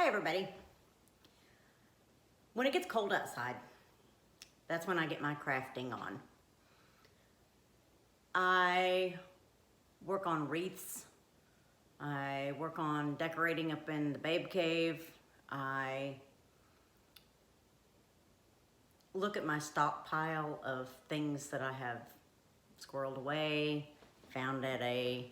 everybody. When it gets cold outside, that's when I get my crafting on. I work on wreaths. I work on decorating up in the babe cave. I look at my stockpile of things that I have squirreled away, found at a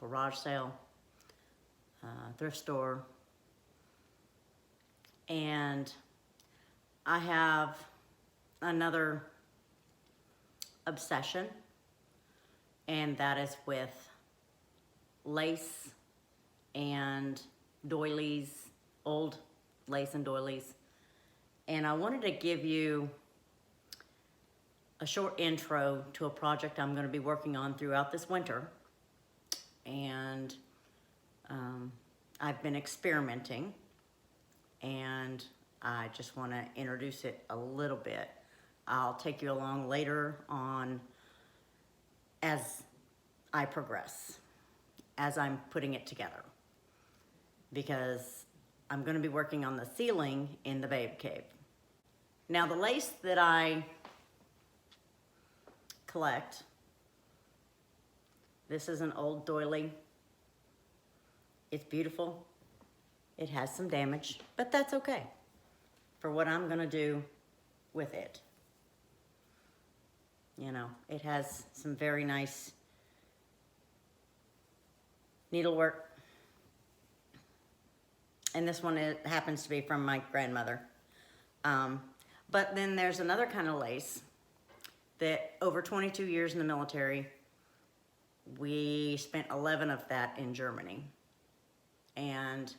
garage sale, thrift store. And I have another obsession, and that is with lace and doilies, old lace and doilies. And I wanted to give you a short intro to a project I'm going to be working on throughout this winter. And I've been experimenting, and I just want to introduce it a little bit. I'll take you along later on as I progress, as I'm putting it together, because I'm going to be working on the ceiling in the babe cave. Now, the lace that I collect, this is an old doily. It's beautiful. It has some damage, but that's okay for what I'm gonna do with it. You know, it has some very nice needlework. And this one, it happens to be from my grandmother. But then there's another kind of lace that over 22 years in the military, we spent 11 of that in Germany. And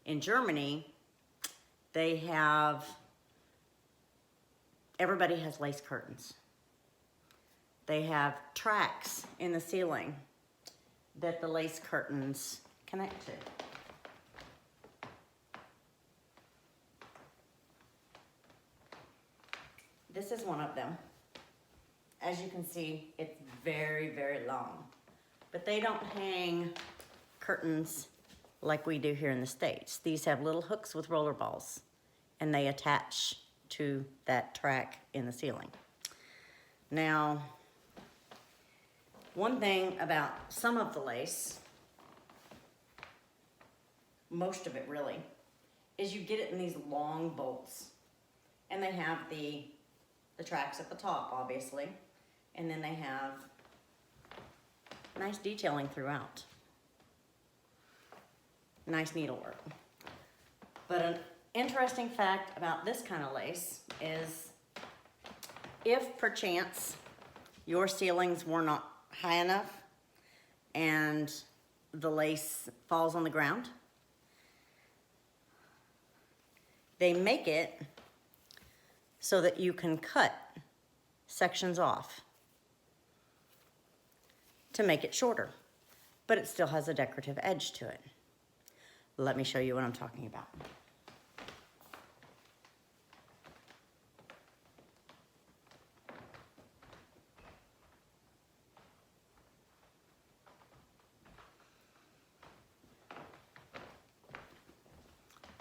in Germany, they have, everybody has lace curtains. They have tracks in the ceiling that the lace curtains connect to. This is one of them. As you can see, it's very, very long. But they don't hang curtains like we do here in the States. These have little hooks with roller balls, and they attach to that track in the ceiling. Now, one thing about some of the lace, most of it really, is you get it in these long bolts. And they have the tracks at the top, obviously, and then they have nice detailing throughout. Nice needlework. But an interesting fact about this kind of lace is if perchance your ceilings were not high enough and the lace falls on the ground, they make it so that you can cut sections off to make it shorter, but it still has a decorative edge to it. Let me show you what I'm talking about.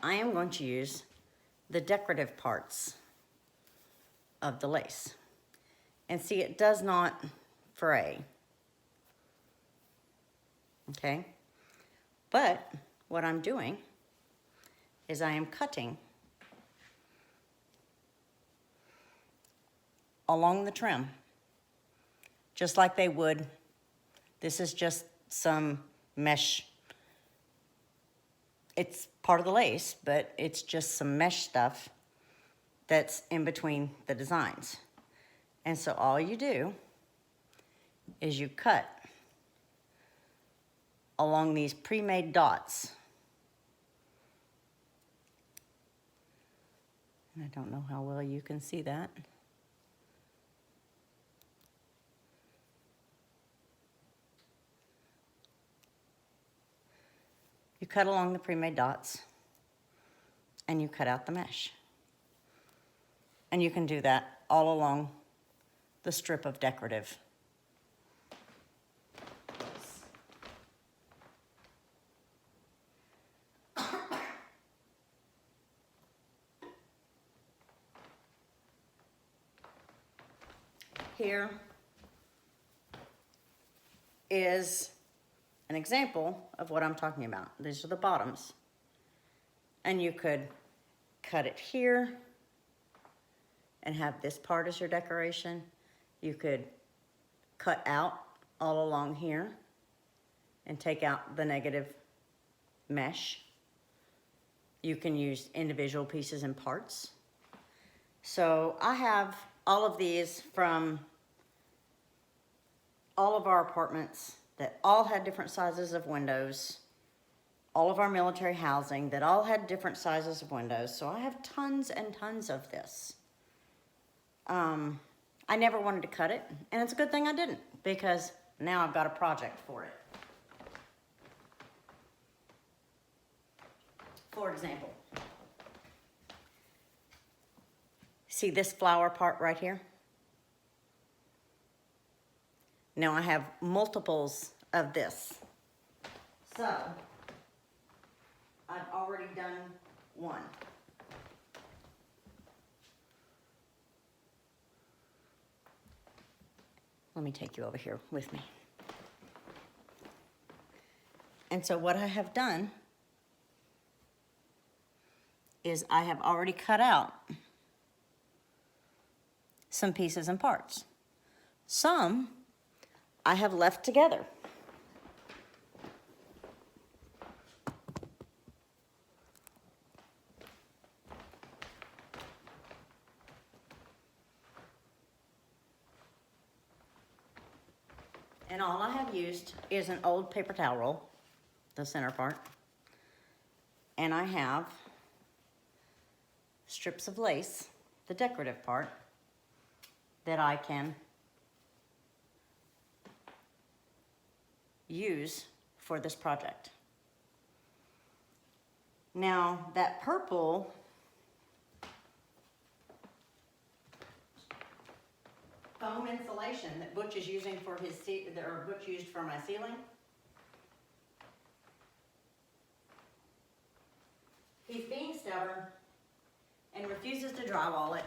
I am going to use the decorative parts of the lace. And see, it does not fray. Okay? But what I'm doing is I am cutting along the trim, just like they would. This is just some mesh. It's part of the lace, but it's just some mesh stuff that's in between the designs. And so all you do is you cut along these pre-made dots. I don't know how well you can see that. You cut along the pre-made dots and you cut out the mesh. And you can do that all along the strip of decorative. here is an example of what I'm talking about. These are the bottoms. And you could cut it here and have this part as your decoration. You could cut out all along here and take out the negative mesh. You can use individual pieces and parts. So I have all of these from all of our apartments that all had different sizes of windows, all of our military housing that all had different sizes of windows. So I have tons and tons of this. I never wanted to cut it, and it's a good thing I didn't, because now I've got a project for it. For example, see this flower part right here? Now I have multiples of this. So I've already done one. Let me take you over here with me. And so what I have done is I have already cut out some pieces and parts. Some I have left together. And all I have used is an old paper towel roll, the center part. And I have strips of lace, the decorative part, that I can use for this project. Now, that purple foam insulation that Butch is using for his, or Butch used for my ceiling, he's being stubborn and refuses to drywall it,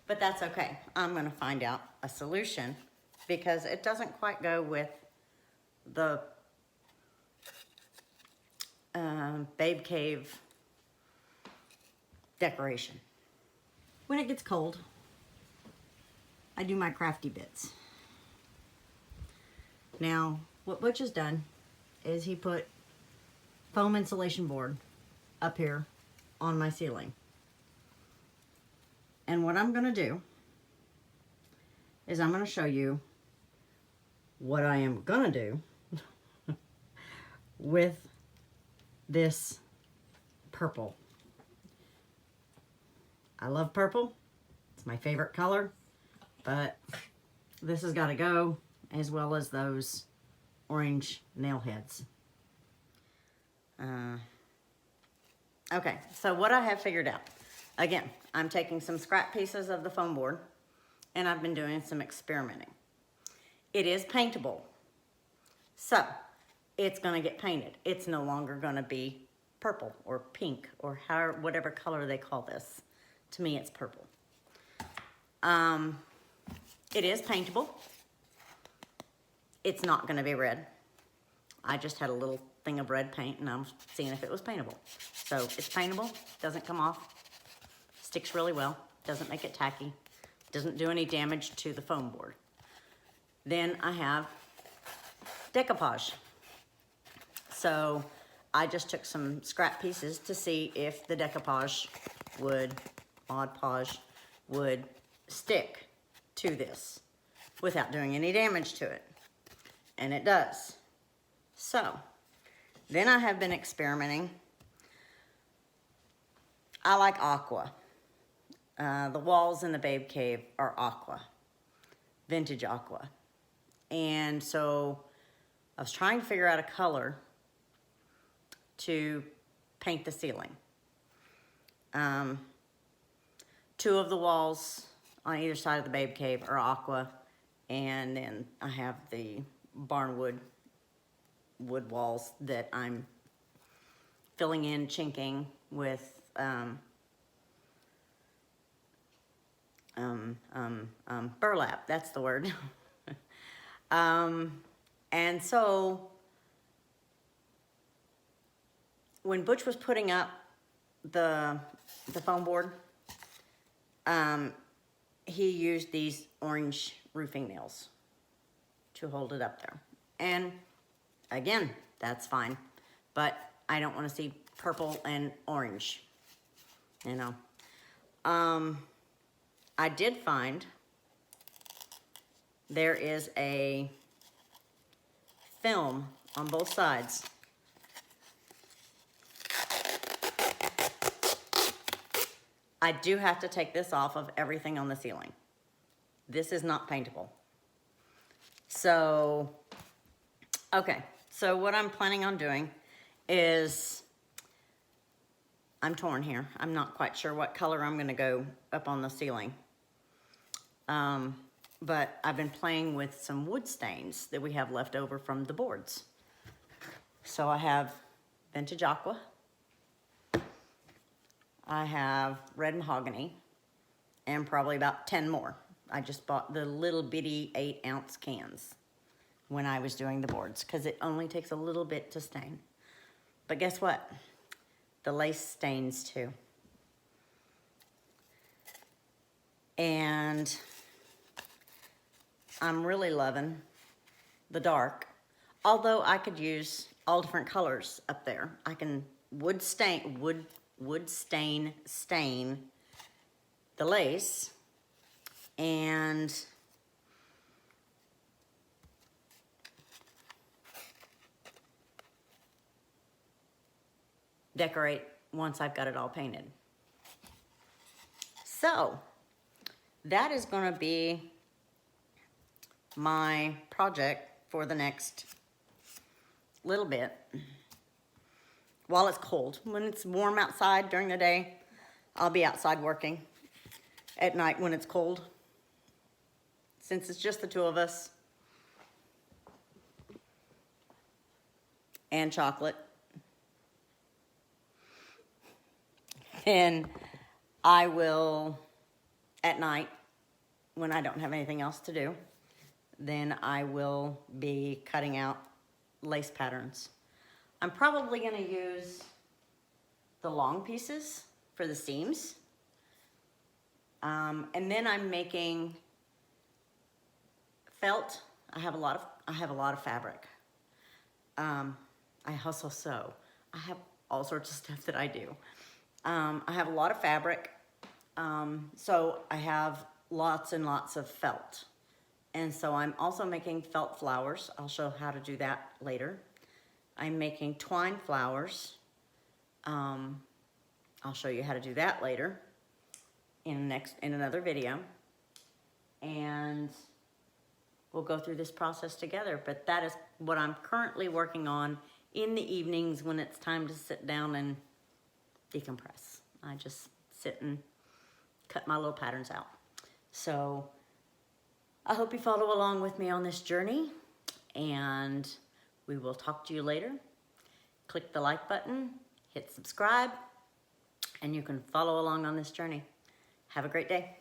but that's okay. I'm gonna find out a solution because it doesn't quite go with the Babe Cave decoration. When it gets cold, I do my crafty bits. Now, what Butch has done is he put foam insulation board up here on my ceiling. And what I'm gonna do is I'm gonna show you what I am gonna do with this purple. I love purple. It's my favorite color, but this has got to go, as well as those orange nail heads. Okay, so what I have figured out. Again, I'm taking some scrap pieces of the foam board, and I've been doing some experimenting. It is paintable, so it's going to get painted. It's no longer going to be purple or pink or whatever color they call this. To me, it's purple. It is paintable. It's not going to be red. I just had a little thing of red paint, and I'm seeing if it was paintable. So it's paintable, doesn't come off, sticks really well, doesn't make it tacky, doesn't do any damage to the foam board. Then I have decoupage. So I just took some scrap pieces to see if the decoupage would, Mod Podge, would stick to this without doing any damage to it. And it does. So then I have been experimenting. I like aqua. The walls in the Babe Cave are aqua, vintage aqua. And so I was trying to figure out a color to paint the ceiling. Two of the walls on either side of the Babe Cave are aqua, and then I have the barnwood wood walls that I'm filling in, chinking with burlap, that's the word. And so when Butch was putting up the foam board, he used these orange roofing nails to hold it up there. And again, that's fine, but I don't want to see purple and orange, you know. I did find there is a film on both sides. I do have to take this off of everything on the ceiling. This is not paintable. So, okay, so what I'm planning on doing is, I'm torn here. I'm not quite sure what color I'm gonna go up on the ceiling. But I've been playing with some wood stains that we have left over from the boards. So I have Vintage Aqua. I have red mahogany, and probably about 10 more. I just bought the little bitty 8-ounce cans when I was doing the boards, because it only takes a little bit to stain. But guess what? The lace stains too. And I'm really loving the dark, although I could use all different colors up there. I can wood stain the lace, and decorate once I've got it all painted. So that is going to be my project for the next little bit while it's cold. When it's warm outside during the day, I'll be outside working. At night when it's cold, since it's just the two of us and chocolate, and I will, at night when I don't have anything else to do, then I will be cutting out lace patterns. I'm probably going to use the long pieces for the seams. And then I'm making felt. I have a lot of fabric. I also sew. I have all sorts of stuff that I do. I have a lot of fabric. So I have lots and lots of felt. And so I'm also making felt flowers. I'll show how to do that later. I'm making twine flowers. I'll show you how to do that later in another video. And we'll go through this process together. But that is what I'm currently working on in the evenings when it's time to sit down and decompress. I just sit and cut my little patterns out. So I hope you follow along with me on this journey, and we will talk to you later. Click the like button, hit subscribe, and you can follow along on this journey. Have a great day.